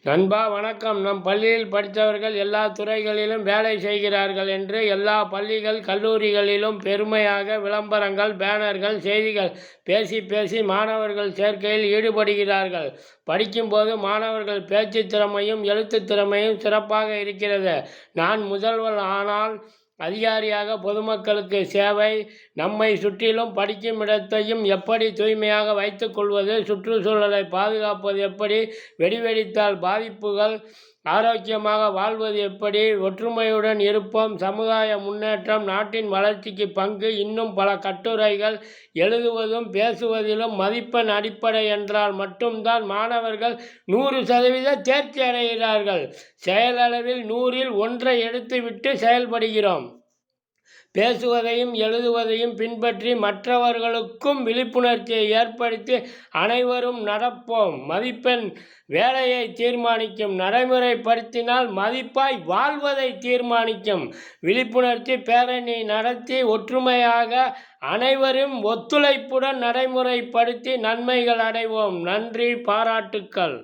நண்பா வணக்கம். நம் பள்ளியில் படித்தவர்கள் எல்லா துறைகளிலும் வேலை செய்கிறார்கள் என்று எல்லா பள்ளிகள் கல்லூரிகளிலும் பெருமையாக விளம்பரங்கள், பேனர்கள், செய்திகள் பேசி பேசி மாணவர்கள் சேர்க்கையில் ஈடுபடுகிறார்கள். படிக்கும்போது மாணவர்கள் பேச்சு திறமையும் எழுத்து திறமையும் சிறப்பாக இருக்கிறது. நான் முதல்வர் ஆனால் அதிகாரியாக பொதுமக்களுக்கு சேவை. நம்மை சுற்றிலும் படிக்கும் இடத்தையும் எப்படி தூய்மையாக வைத்துக் கொள்வது, சுற்றுச்சூழலை பாதுகாப்பது எப்படி, வெடிவெடித்தால் பாதிப்புகள், ஆரோக்கியமாக வாழ்வது எப்படி, ஒற்றுமையுடன் இருப்போம், சமுதாய முன்னேற்றம், நாட்டின் வளர்ச்சிக்கு பங்கு, இன்னும் பல கட்டுரைகள் எழுதுவதும் பேசுவதிலும் மதிப்பெண் அடிப்படை என்றால் மட்டும்தான் மாணவர்கள் 100% தேர்ச்சி அடைகிறார்கள். செயலளவில் 100ல் 1 எடுத்துவிட்டு செயல்படுகிறோம். பேசுவதையும் எழுதுவதையும் பின்பற்றி மற்றவர்களுக்கும் விழிப்புணர்ச்சியை ஏற்படுத்தி அனைவரும் நடப்போம். மதிப்பெண் வேலையை தீர்மானிக்கும், நடைமுறைப்படுத்தினால் மதிப்பாய் வாழ்வதை தீர்மானிக்கும். விழிப்புணர்ச்சி பேரணி நடத்தி ஒற்றுமையாக அனைவரும் ஒத்துழைப்புடன் நடைமுறைப்படுத்தி நன்மைகள் அடைவோம். நன்றி, பாராட்டுக்கள்.